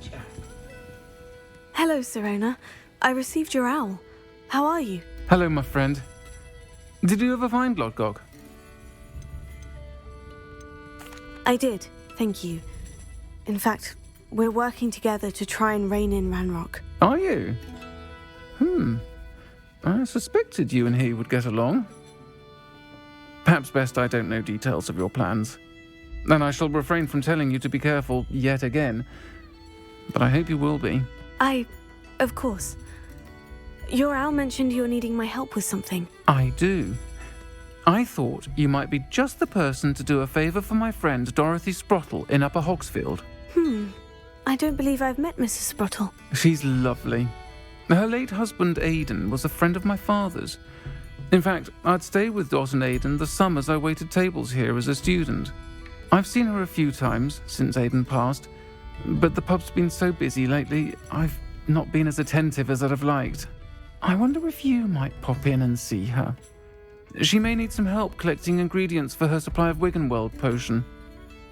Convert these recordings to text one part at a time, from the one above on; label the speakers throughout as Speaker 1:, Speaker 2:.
Speaker 1: chest.
Speaker 2: Hello, Sirona. I received your owl. How are you?
Speaker 3: Hello, my friend. Did you ever find Lodgok?
Speaker 2: I did, thank you. In fact, we're working together to try and rein in Ranrock.
Speaker 3: Are you? I suspected you and he would get along. Perhaps best I don't know details of your plans. And I shall refrain from telling you to be careful yet again. But I hope you will be.
Speaker 2: Of course. Your owl mentioned you're needing my help with something.
Speaker 3: I do. I thought you might be just the person to do a favour for my friend Dorothy Sprottle in Upper Hogsfield.
Speaker 2: I don't believe I've met Mrs. Sprottle.
Speaker 3: She's lovely. Her late husband Aidan was a friend of my father's. In fact, I'd stay with Dot and Aidan the summers I waited tables here as a student. I've seen her a few times since Aidan passed, but the pub's been so busy lately, I've not been as attentive as I'd have liked. I wonder if you might pop in and see her. She may need some help collecting ingredients for her supply of Wiggenweld potion.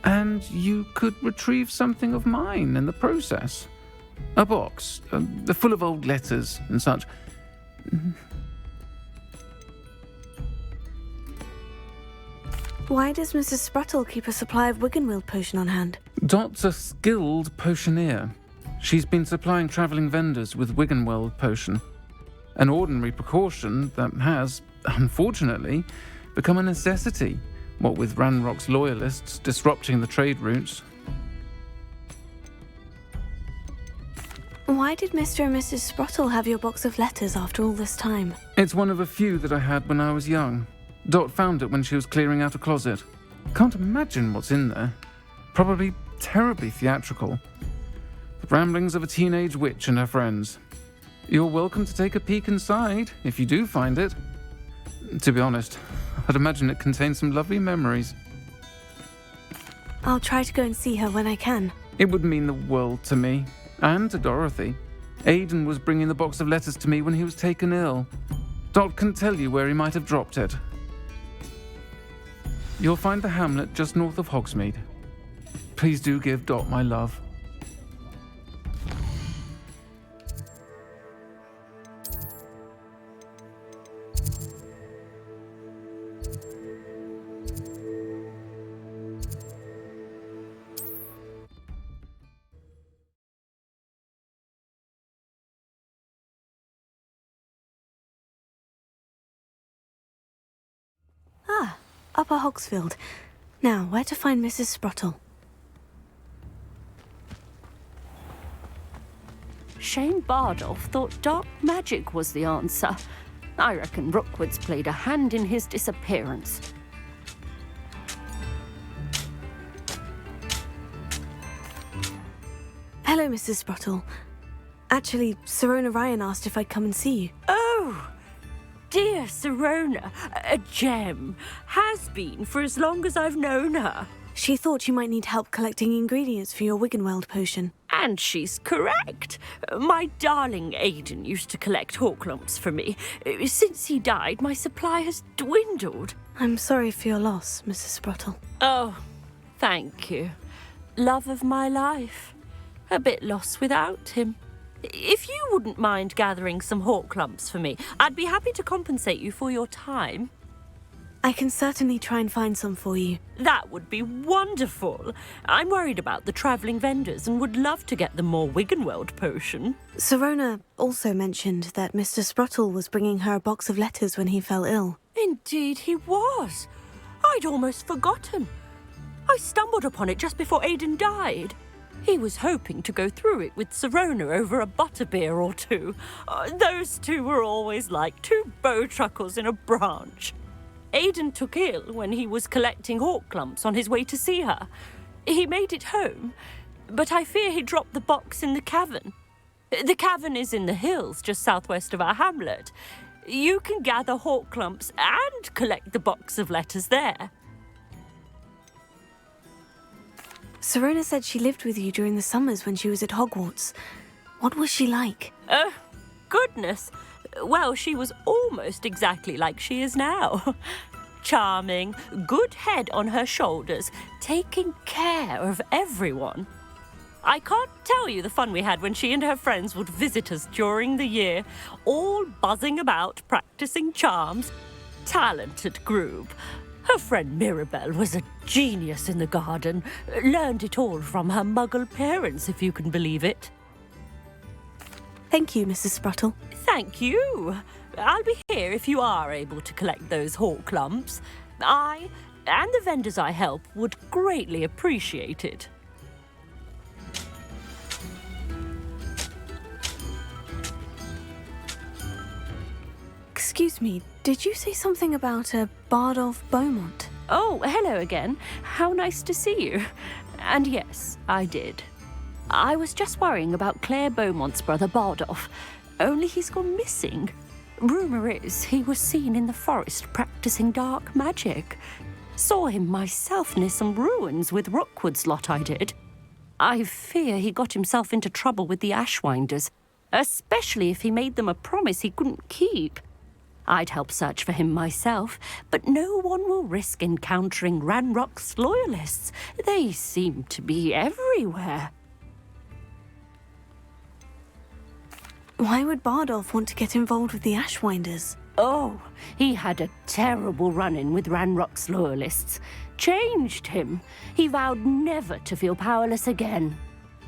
Speaker 3: And you could retrieve something of mine in the process. A box, full of old letters and such.
Speaker 2: Why does Mrs. Sprottle keep a supply of Wiggenweld potion on hand?
Speaker 3: Dot's a skilled potioneer. She's been supplying travelling vendors with Wiggenweld potion. An ordinary precaution that has, unfortunately, become a necessity, what with Ranrock's loyalists disrupting the trade routes.
Speaker 2: Why did Mr. and Mrs. Sprottle have your box of letters after all this time?
Speaker 3: It's one of a few that I had when I was young. Dot found it when she was clearing out a closet. Can't imagine what's in there. Probably terribly theatrical. The ramblings of a teenage witch and her friends. You're welcome to take a peek inside, if you do find it. To be honest, I'd imagine it contains some lovely memories.
Speaker 2: I'll try to go and see her when I can.
Speaker 3: It would mean the world to me, and to Dorothy. Aidan was bringing the box of letters to me when he was taken ill. Dot can tell you where he might have dropped it. You'll find the hamlet just north of Hogsmeade. Please do give Dot my love.
Speaker 2: Upper Hogsfield. Now, where to find Mrs. Sprottle?
Speaker 1: Shane Bardolph thought dark magic was the answer. I reckon Rookwood's played a hand in his disappearance.
Speaker 2: Hello, Mrs. Sprottle. Actually, Sirona Ryan asked if I'd come and see you.
Speaker 1: Oh! Dear Sirona, a gem. Has been for as long as I've known her.
Speaker 2: She thought you might need help collecting ingredients for your Wiggenweld potion.
Speaker 1: And she's correct. My darling Aidan used to collect hawklumps for me. Since he died, my supply has dwindled.
Speaker 2: I'm sorry for your loss, Mrs. Sprottle.
Speaker 1: Oh, thank you. Love of my life. A bit lost without him. If you wouldn't mind gathering some hawklumps for me, I'd be happy to compensate you for your time.
Speaker 2: I can certainly try and find some for you.
Speaker 1: That would be wonderful. I'm worried about the travelling vendors and would love to get them more Wiggenweld potion.
Speaker 2: Sirona also mentioned that Mr. Sprottle was bringing her a box of letters when he fell ill.
Speaker 1: Indeed he was. I'd almost forgotten. I stumbled upon it just before Aidan died. He was hoping to go through it with Sirona over a butterbeer or two. Those two were always like two bowtruckles in a branch. Aidan took ill when he was collecting hawklumps on his way to see her. He made it home, but I fear he dropped the box in the cavern. The cavern is in the hills just southwest of our hamlet. You can gather hawklumps and collect the box of letters there.
Speaker 2: Sirona said she lived with you during the summers when she was at Hogwarts. What was she like?
Speaker 1: Goodness. Well, she was almost exactly like she is now. charming, good head on her shoulders, taking care of everyone. I can't tell you the fun we had when she and her friends would visit us during the year, all buzzing about, practicing charms. Talented group. Her friend Mirabelle was a genius in the garden. Learned it all from her muggle parents, if you can believe it.
Speaker 2: Thank you, Mrs. Spruttle.
Speaker 1: Thank you. I'll be here if you are able to collect those hawk lumps. I and the vendors I help would greatly appreciate it.
Speaker 2: Excuse me, did you say something about a Bardolph Beaumont?
Speaker 1: Oh, hello again. How nice to see you. And yes, I did. I was just worrying about Claire Beaumont's brother Bardolph, only he's gone missing. Rumour is he was seen in the forest practicing dark magic. Saw him myself near some ruins with Rookwood's lot I did. I fear he got himself into trouble with the Ashwinders, especially if he made them a promise he couldn't keep. I'd help search for him myself, but no one will risk encountering Ranrock's loyalists. They seem to be everywhere.
Speaker 2: Why would Bardolph want to get involved with the Ashwinders?
Speaker 1: Oh, he had a terrible run-in with Ranrock's loyalists. Changed him. He vowed never to feel powerless again.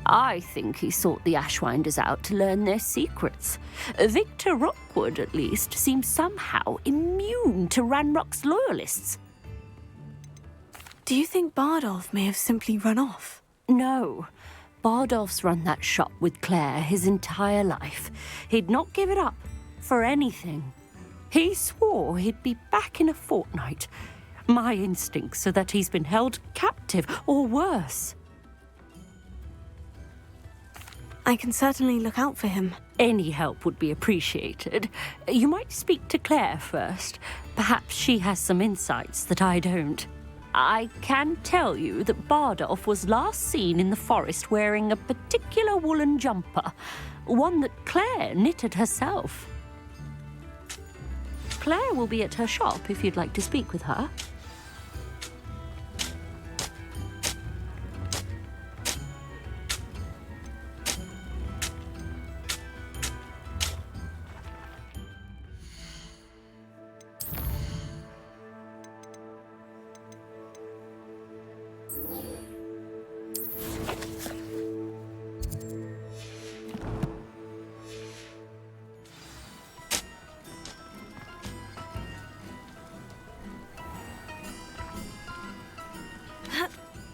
Speaker 1: I think he sought the Ashwinders out to learn their secrets. Victor Rookwood, at least, seems somehow immune to Ranrock's loyalists.
Speaker 2: Do you think Bardolph may have simply run off?
Speaker 1: No. Bardolph's run that shop with Claire his entire life. He'd not give it up for anything. He swore he'd be back in a fortnight. My instincts are that he's been held captive, or worse.
Speaker 2: I can certainly look out for him.
Speaker 1: Any help would be appreciated. You might speak to Claire first. Perhaps she has some insights that I don't. I can tell you that Bardolph was last seen in the forest wearing a particular woolen jumper, one that Claire knitted herself. Claire will be at her shop if you'd like to speak with her.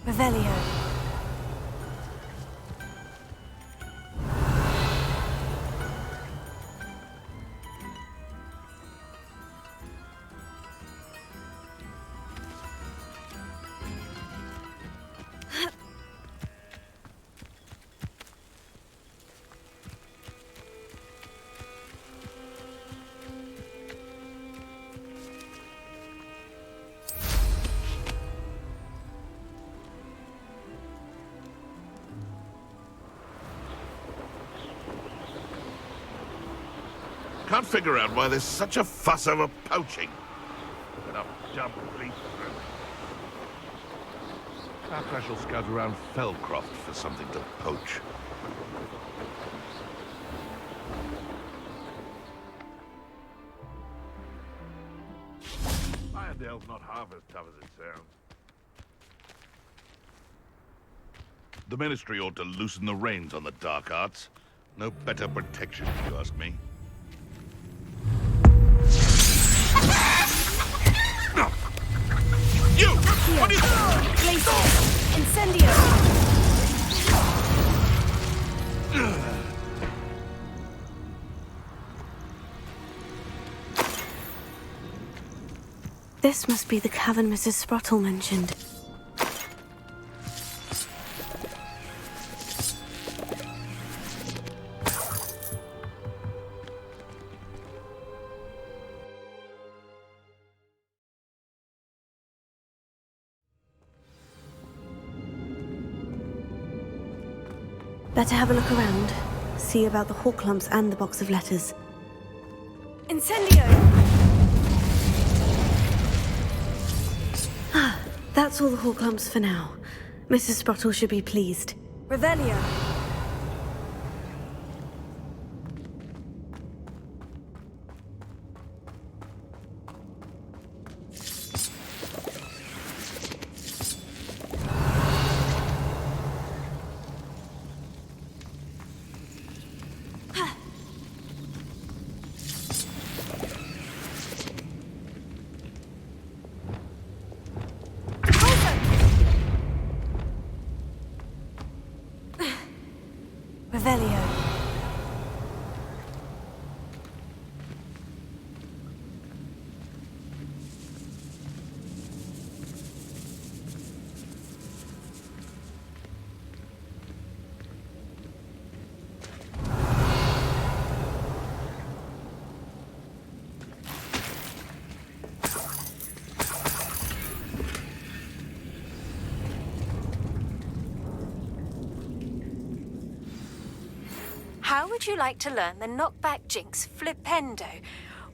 Speaker 2: Revelio.
Speaker 4: Can't figure out why there's such a fuss over poaching. Enough dumb police. Perhaps I shall scout around Fellcroft for something to poach. Irondale's not half as tough as it sounds. The Ministry ought to loosen the reins on the dark arts. No better protection, if you ask me. You! What are you...
Speaker 2: Glacier! Incendio! This must be the cavern Mrs. Spruttle mentioned. Better have a look around. See about the hawk lumps and the box of letters. Incendio! That's all the Horklumps for now. Mrs. Sprottle should be pleased.
Speaker 5: Revelio. Revelio. How would you like to learn the knockback jinx flipendo?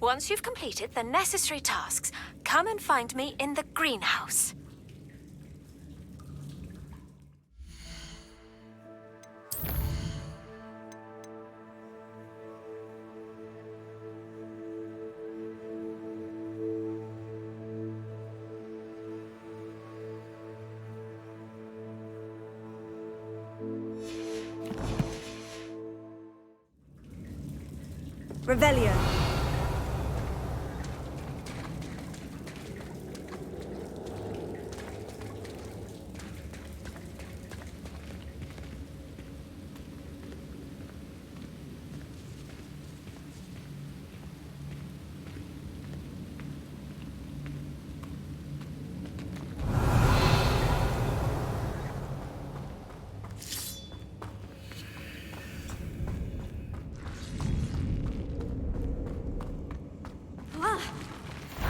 Speaker 5: Once you've completed the necessary tasks, come and find me in the greenhouse. Revelio.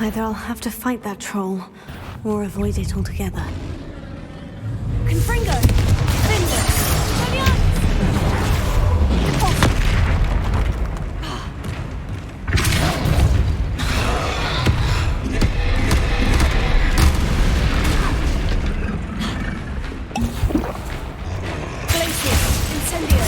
Speaker 2: Either I'll have to fight that troll, or avoid it altogether.
Speaker 5: Confringo. Findo. Glacius. Incendio.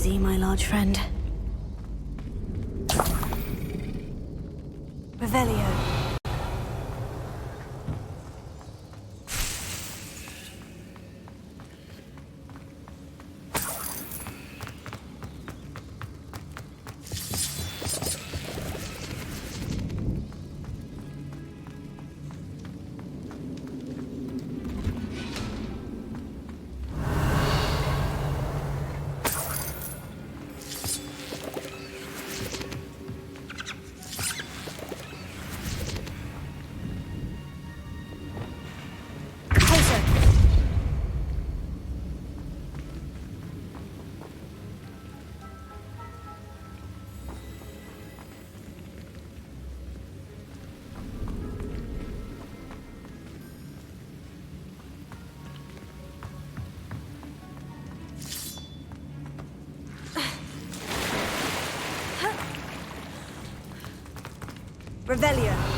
Speaker 2: easy, my large friend. Revelio. Revelio.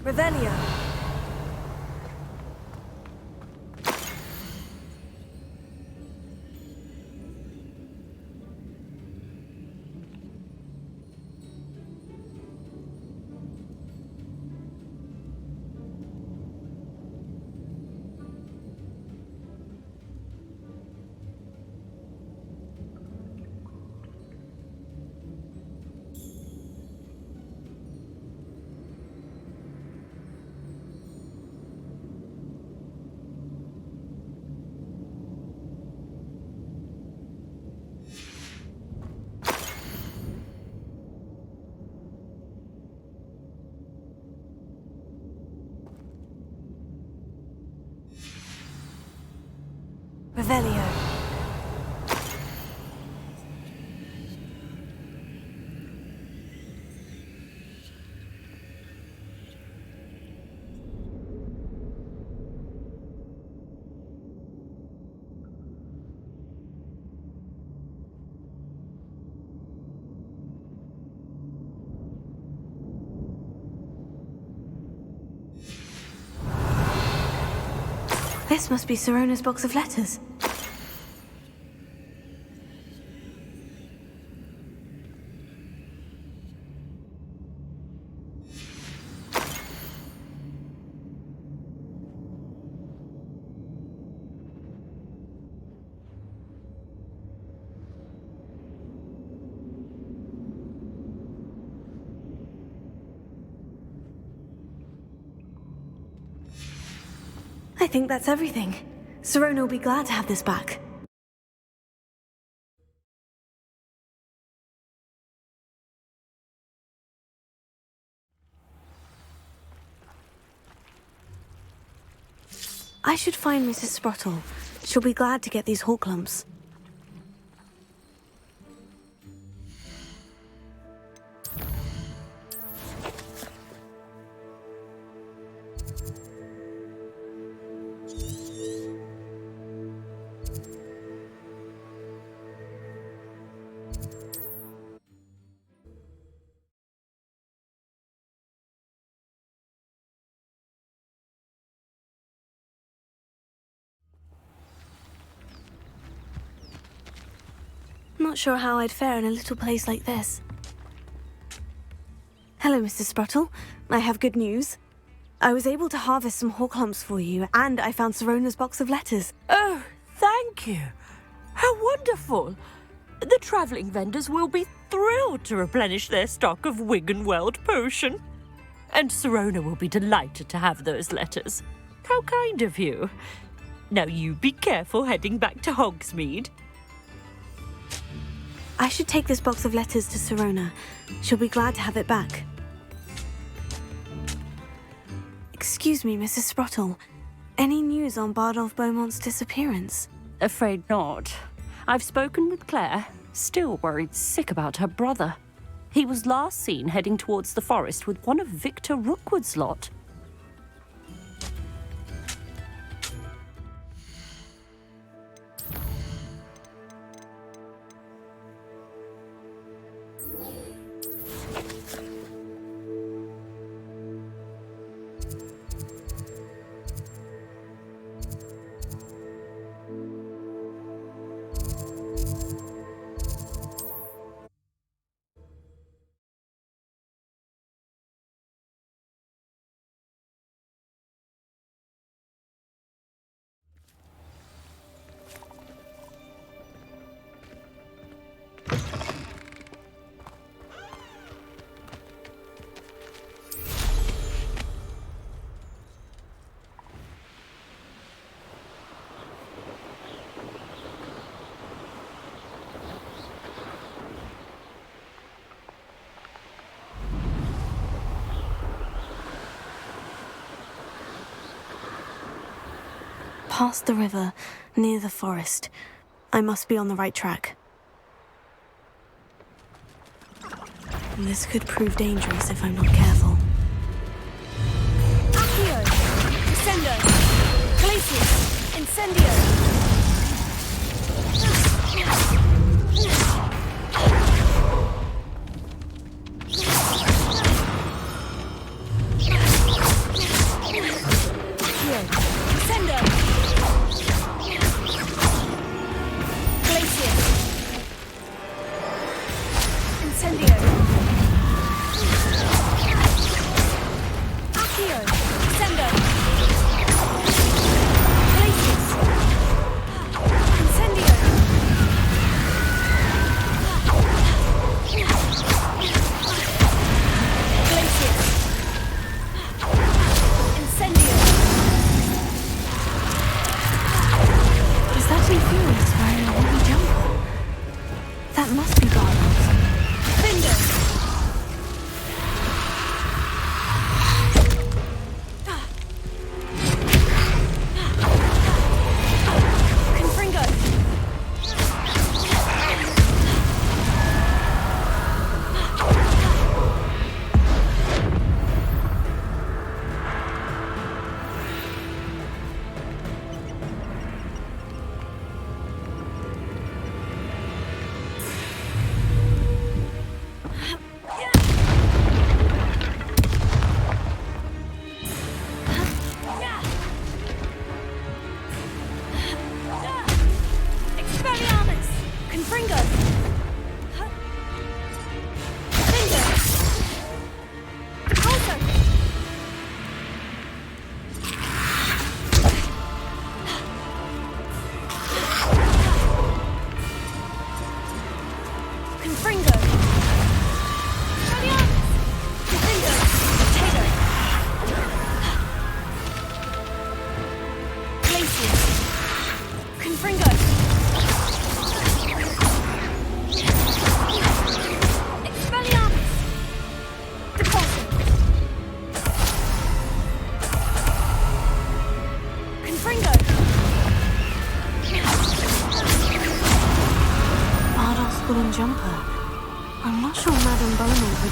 Speaker 2: Revelio. Revelio. This must be Sirona's box of letters. I think that's everything. Sirona will be glad to have this back. I should find Mrs. Sprottle. She'll be glad to get these hawk lumps. Not sure how I'd fare in a little place like this. Hello, Mr. Sprottle. I have good news. I was able to harvest some hawk lumps for you, and I found Sirona's box of letters.
Speaker 1: Oh, thank you. How wonderful. The travelling vendors will be thrilled to replenish their stock of Wiggenweld potion. And Sirona will be delighted to have those letters. How kind of you. Now you be careful heading back to Hogsmeade.
Speaker 2: I should take this box of letters to Sirona. She'll be glad to have it back. Excuse me, Mrs. Sprottle. Any news on Bardolph Beaumont's disappearance?
Speaker 1: Afraid not. I've spoken with Claire, still worried sick about her brother. He was last seen heading towards the forest with one of Victor Rookwood's lot.
Speaker 2: Past the river, near the forest. I must be on the right track. This could prove dangerous if I'm not careful.
Speaker 6: Accio! Descendo! Glacius! Incendio!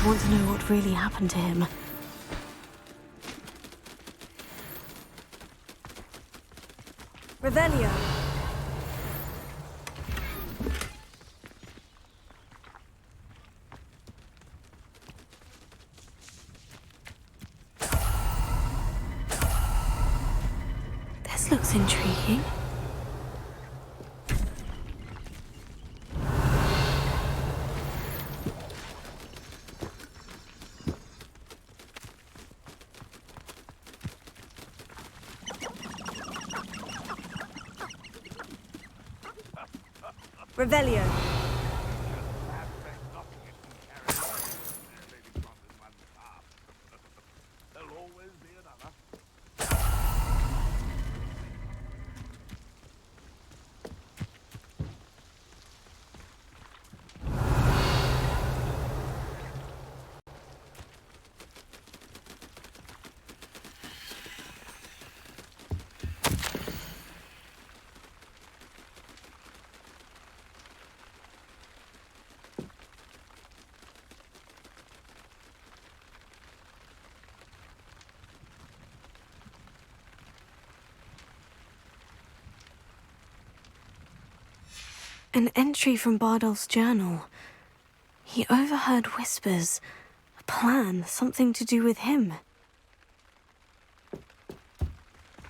Speaker 2: Want to know what really happened to him.
Speaker 6: Revelio.
Speaker 2: This looks intriguing.
Speaker 6: Revelio.
Speaker 2: An entry from Bardolph's journal. He overheard whispers. A plan, something to do with him.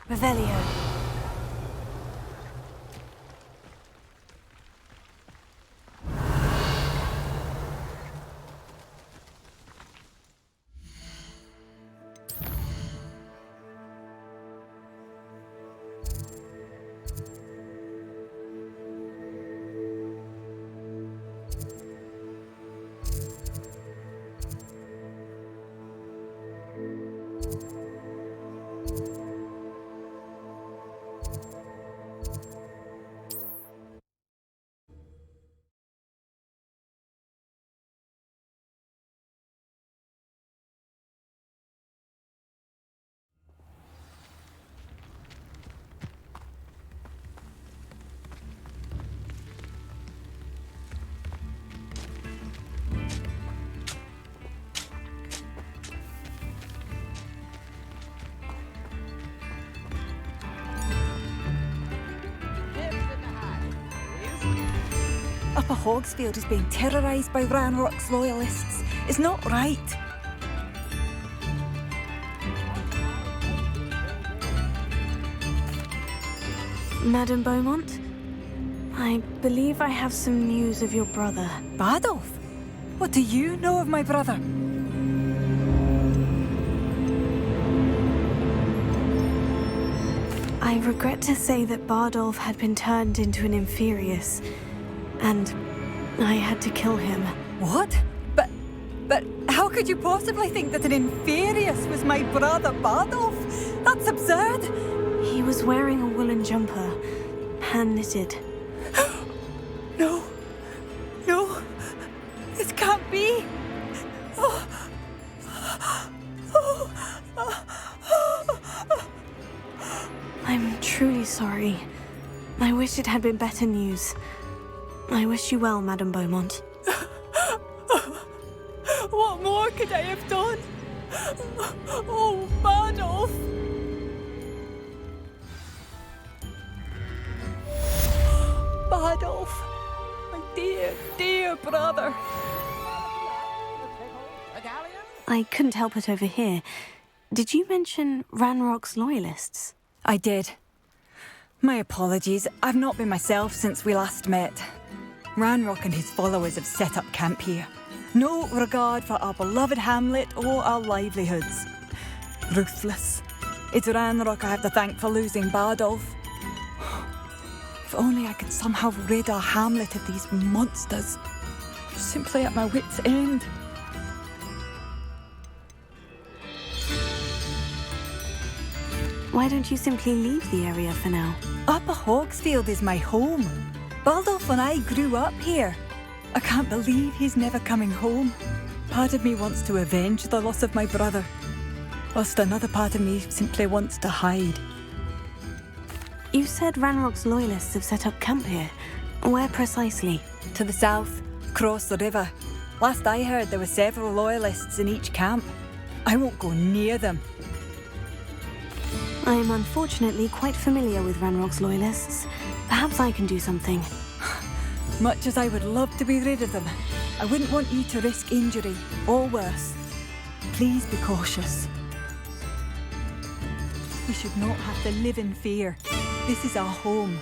Speaker 6: Revelio.
Speaker 7: Upper Hogsfield is being terrorised by Ranrock's loyalists. It's not right.
Speaker 2: Madame Beaumont? I believe I have some news of your brother.
Speaker 7: Bardolph? What do you know of my brother?
Speaker 2: I regret to say that Bardolph had been turned into an Inferius, and I had to kill him.
Speaker 7: What? But how could you possibly think that an Inferius was my brother Bardolph? That's absurd.
Speaker 2: He was wearing a woolen jumper, hand-knitted.
Speaker 7: No. No. This can't be.
Speaker 2: I'm truly sorry. I wish it had been better news. I wish you well, Madame Beaumont.
Speaker 7: What more could I have done? Oh, Bardolph! Bardolph! My dear, dear brother!
Speaker 2: I couldn't help it over here. Did you mention Ranrock's loyalists?
Speaker 7: I did. My apologies. I've not been myself since we last met. Ranrock and his followers have set up camp here. No regard for our beloved hamlet or our livelihoods. Ruthless. It's Ranrock I have to thank for losing Bardolph. If only I could somehow rid our hamlet of these monsters. I'm simply at my wit's end.
Speaker 2: Why don't you simply leave the area for now?
Speaker 7: Upper Hogsfield is my home. Bardolph and I grew up here. I can't believe he's never coming home. Part of me wants to avenge the loss of my brother, whilst another part of me simply wants to hide.
Speaker 2: You said Ranrock's loyalists have set up camp here. Where precisely?
Speaker 7: To the south, across the river. Last I heard, there were several loyalists in each camp. I won't go near them.
Speaker 2: I am unfortunately quite familiar with Ranrock's loyalists. Perhaps I can do something.
Speaker 7: Much as I would love to be rid of them, I wouldn't want you to risk injury, or worse. Please be cautious. We should not have to live in fear. This is our home.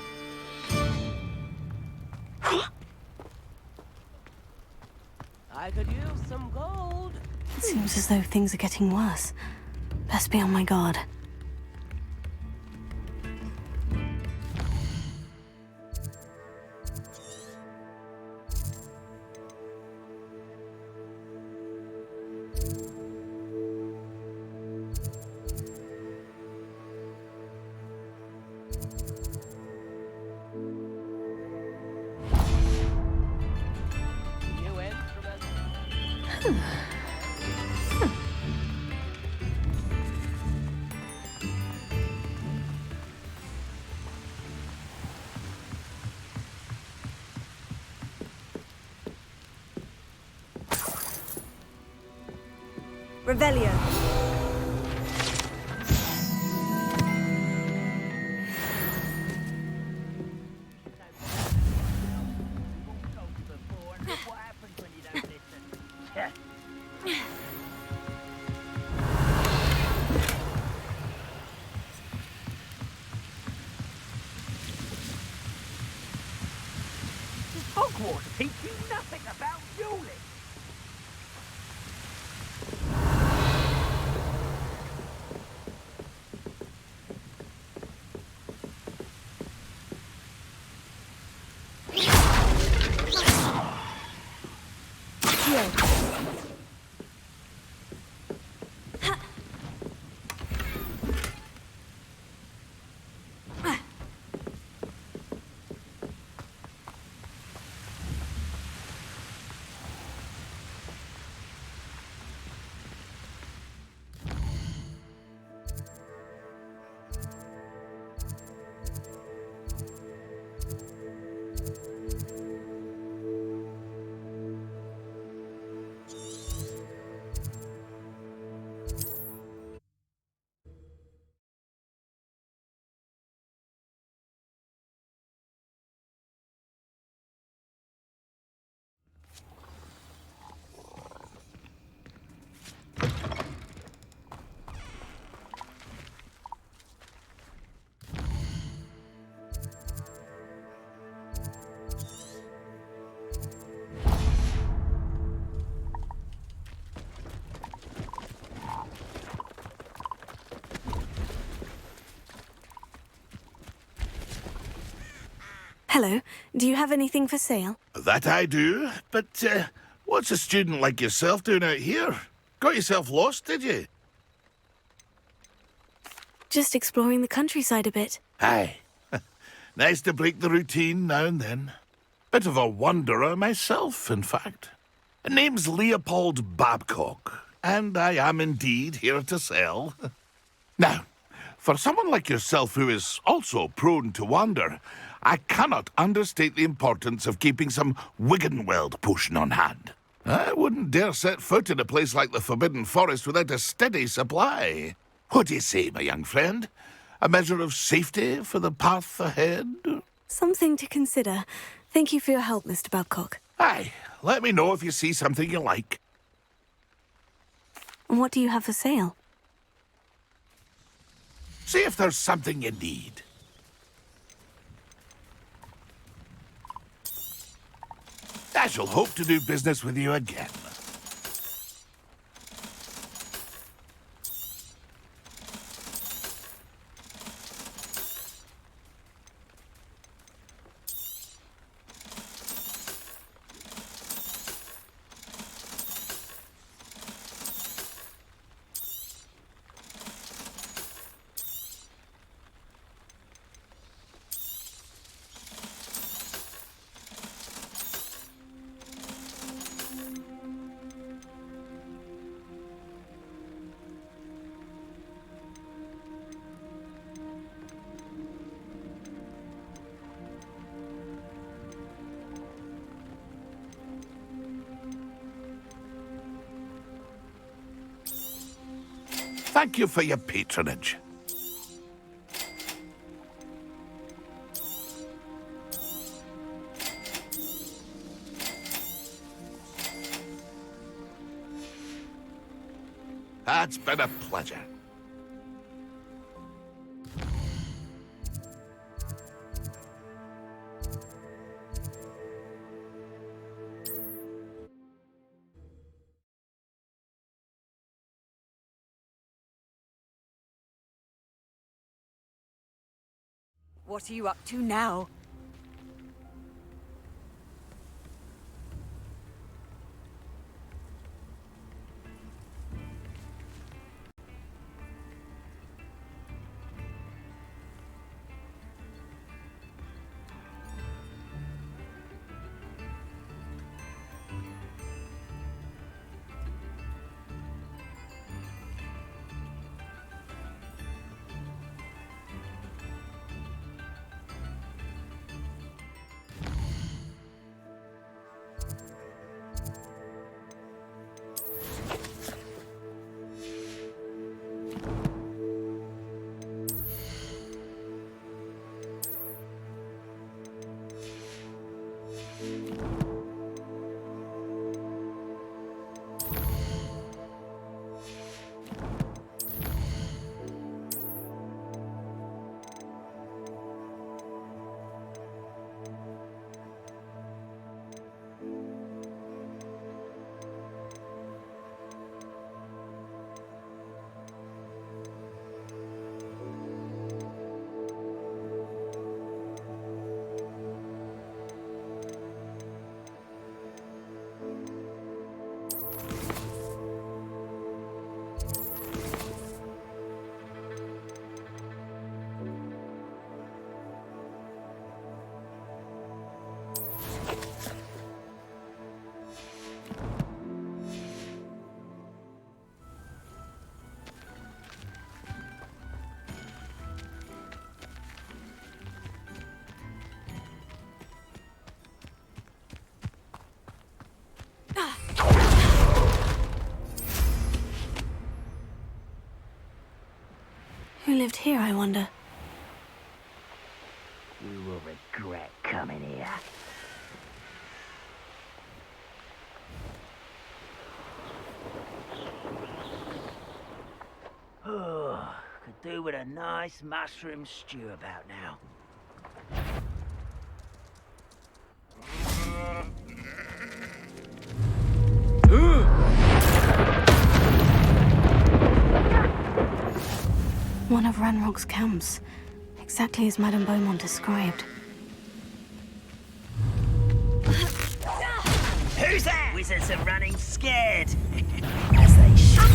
Speaker 8: I could use some gold.
Speaker 2: It seems as though things are getting worse. Best be on my guard.
Speaker 8: New instrument.
Speaker 7: Revelio.
Speaker 9: Hogwart teach you nothing about dueling.
Speaker 2: Hello. Do you have anything for sale?
Speaker 4: That I do, but what's a student like yourself doing out here? Got yourself lost, did you?
Speaker 2: Just exploring the countryside a bit.
Speaker 4: Aye. Nice to break the routine now and then. Bit of a wanderer myself, in fact. Name's Leopold Babcock, and I am indeed here to sell. Now, for someone like yourself who is also prone to wander, I cannot understate the importance of keeping some Wiggenweld potion on hand. I wouldn't dare set foot in a place like the Forbidden Forest without a steady supply. What do you say, my young friend? A measure of safety for the path ahead?
Speaker 2: Something to consider. Thank you for your help, Mr. Babcock.
Speaker 4: Aye, let me know if you see something you like.
Speaker 2: And what do you have for sale?
Speaker 4: See if there's something you need. I shall hope to do business with you again. Thank you for your patronage. It's been a pleasure.
Speaker 6: What are you up to now?
Speaker 2: lived here, I wonder?
Speaker 9: You will regret coming here. Oh, could do with a nice mushroom stew about now.
Speaker 2: One of Ranrock's camps, exactly as Madame Beaumont described.
Speaker 9: Who's that? Wizards are running scared. As they should.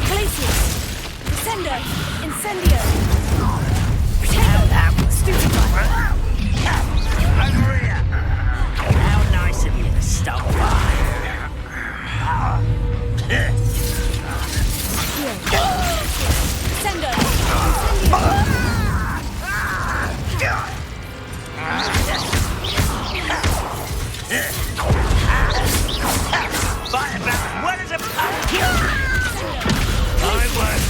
Speaker 2: Glacius! Descendo! Incendio!
Speaker 9: Stupid one. Over here. How nice of you to stop by.
Speaker 2: Descendo!
Speaker 9: Fight about what is a I won.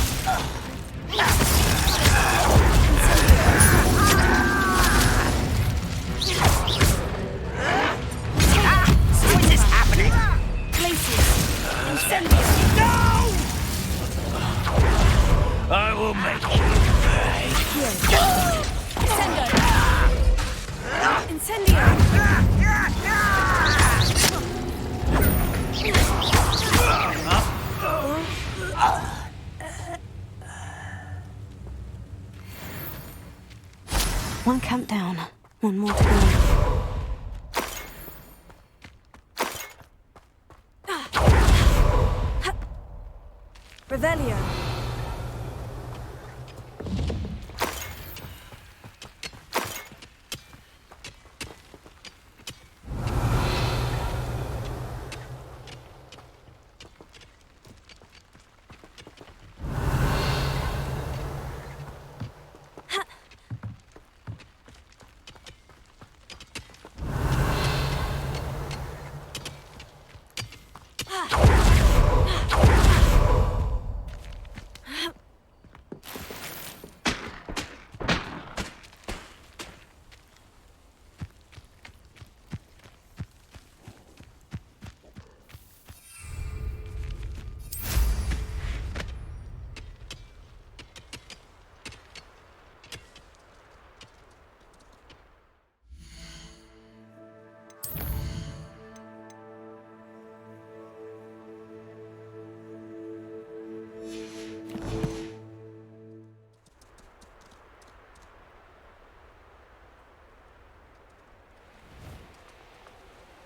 Speaker 9: What is happening?
Speaker 2: Glacius! Incendio!
Speaker 9: No! I will make you pay.
Speaker 2: Descendo! Incendio! One camp down, one more to go. Revelio.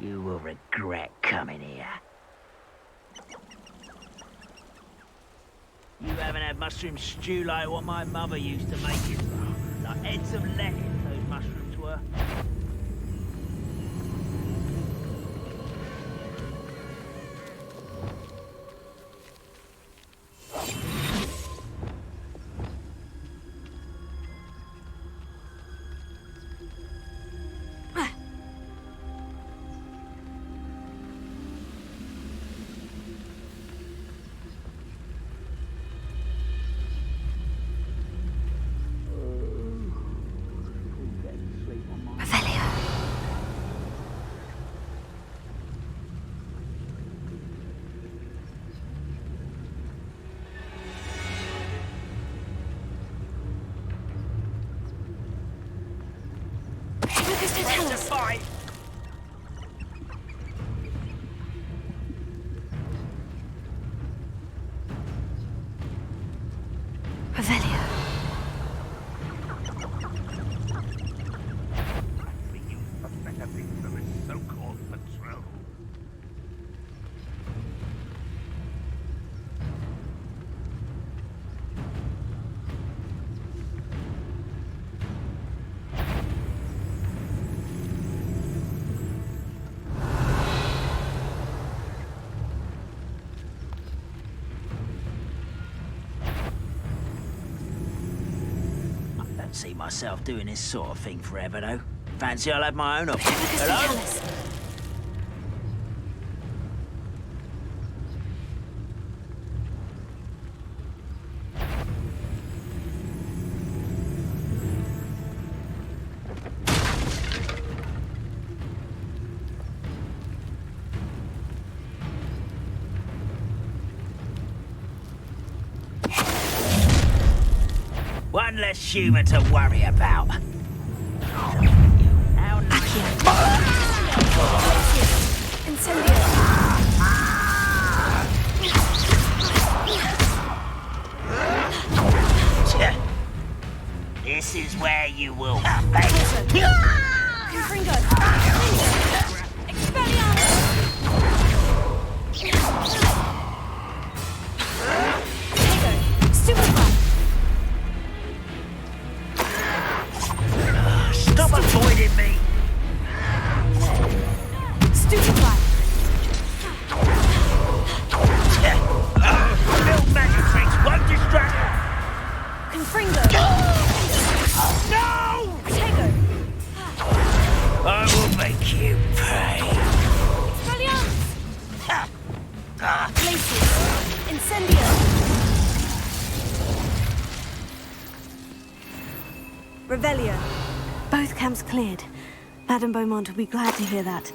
Speaker 9: You will regret coming here. You haven't had mushroom stew like what my mother used to make it. Like heads of lettuce, those mushrooms were.
Speaker 2: Revelio.
Speaker 4: So-called patrol.
Speaker 9: See myself doing this sort of thing forever, though. Fancy I'll have my own option. Hello? less human to worry about. How nice.
Speaker 2: Incendio.
Speaker 9: This is where you will face.
Speaker 2: Confringo. Expelliarmus. Stupefy.
Speaker 9: Stop avoiding me.
Speaker 2: Stupefy.
Speaker 9: Little magic tricks won't distract.
Speaker 2: Confringo.
Speaker 9: No!
Speaker 2: Tego.
Speaker 9: I will make you pay.
Speaker 2: Expelliarmus. Glacius. Incendio. Revelio. Both camps cleared. Madame Beaumont will be glad to hear that.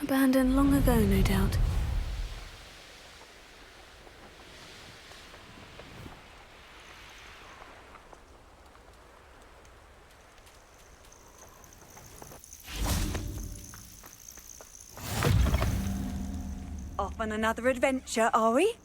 Speaker 2: Abandoned long ago, no doubt.
Speaker 7: Off on another adventure, are we?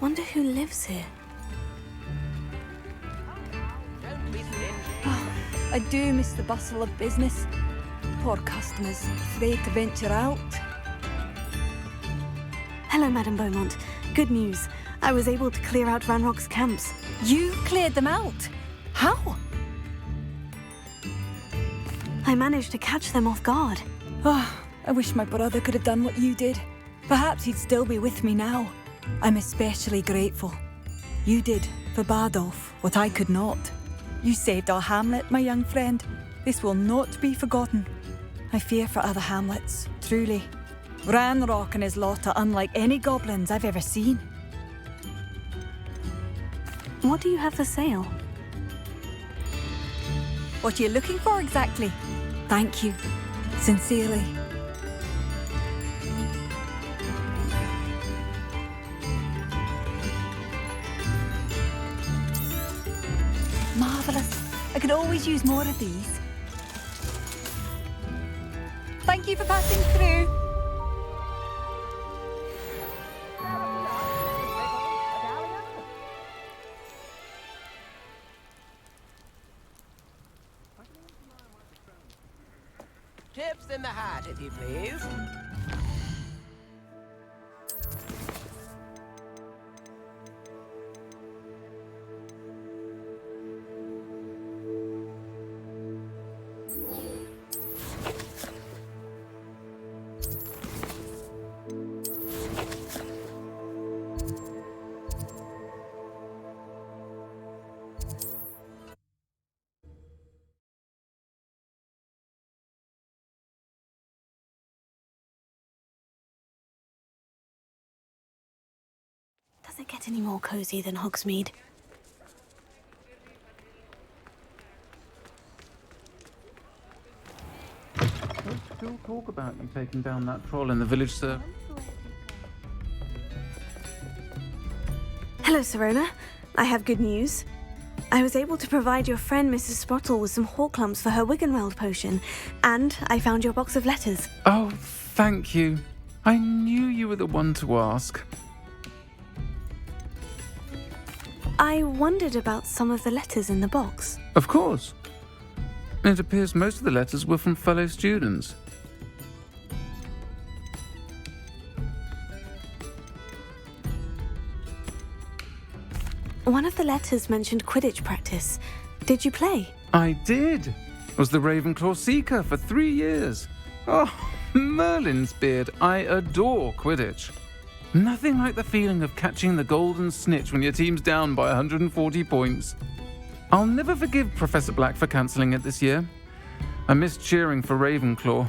Speaker 2: Wonder who lives here.
Speaker 8: Don't be stingy.
Speaker 7: I do miss the bustle of business. Poor customers, afraid to venture out.
Speaker 2: Hello, Madame Beaumont. Good news. I was able to clear out Ranrock's camps.
Speaker 7: You cleared them out? How?
Speaker 2: I managed to catch them off guard.
Speaker 7: Oh, I wish my brother could have done what you did. Perhaps he'd still be with me now. I'm especially grateful. You did, for Bardolph, what I could not. You saved our hamlet, my young friend. This will not be forgotten. I fear for other hamlets, truly. Ranrock and his lot are unlike any goblins I've ever seen.
Speaker 2: What do you have for sale?
Speaker 7: What are you looking for exactly? Thank you. Sincerely. Marvellous. I could always use more of these. Thank you for passing through.
Speaker 8: Tips in the hat, if you please.
Speaker 2: it get any more cozy than Hogsmeade?
Speaker 3: Folks still talk about you taking down that troll in the village, sir.
Speaker 2: Hello, Serona. I have good news. I was able to provide your friend Mrs. Sprottle with some Horklumps for her Wiggenweld potion, and I found your box of letters.
Speaker 3: Oh, thank you. I knew you were the one to ask.
Speaker 2: I wondered about some of the letters in the box.
Speaker 3: Of course. It appears most of the letters were from fellow students.
Speaker 2: One of the letters mentioned Quidditch practice. Did you play?
Speaker 3: I did. Was the Ravenclaw Seeker for 3 years. Oh, Merlin's beard. I adore Quidditch. Nothing like the feeling of catching the golden snitch when your team's down by 140 points. I'll never forgive Professor Black for cancelling it this year. I missed cheering for Ravenclaw.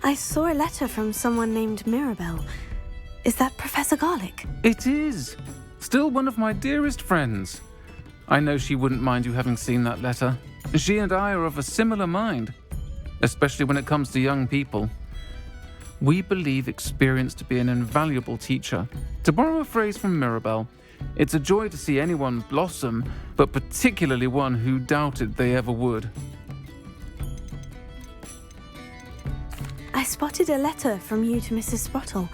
Speaker 2: I saw a letter from someone named Mirabelle. Is that Professor Garlick?
Speaker 3: It is. Still one of my dearest friends. I know she wouldn't mind you having seen that letter. She and I are of a similar mind, especially when it comes to young people. We believe experience to be an invaluable teacher. To borrow a phrase from Mirabelle, it's a joy to see anyone blossom, but particularly one who doubted they ever would.
Speaker 2: I spotted a letter from you to Mrs. Sprottle.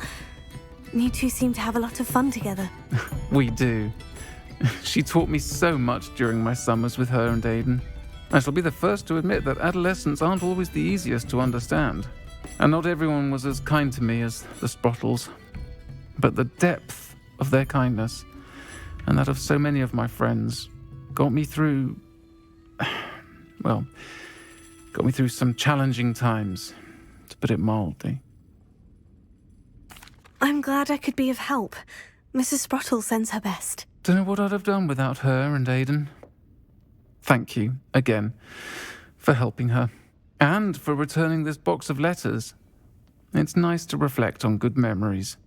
Speaker 2: You two seem to have a lot of fun together.
Speaker 3: We do. She taught me so much during my summers with her and Aidan. I shall be the first to admit that adolescents aren't always the easiest to understand. And not everyone was as kind to me as the Sprottles. But the depth of their kindness, and that of so many of my friends, got me through some challenging times, to put it mildly.
Speaker 2: I'm glad I could be of help. Mrs. Sprottle sends her best.
Speaker 3: Don't know what I'd have done without her and Aidan. Thank you, again, for helping her, and for returning this box of letters. It's nice to reflect on good memories.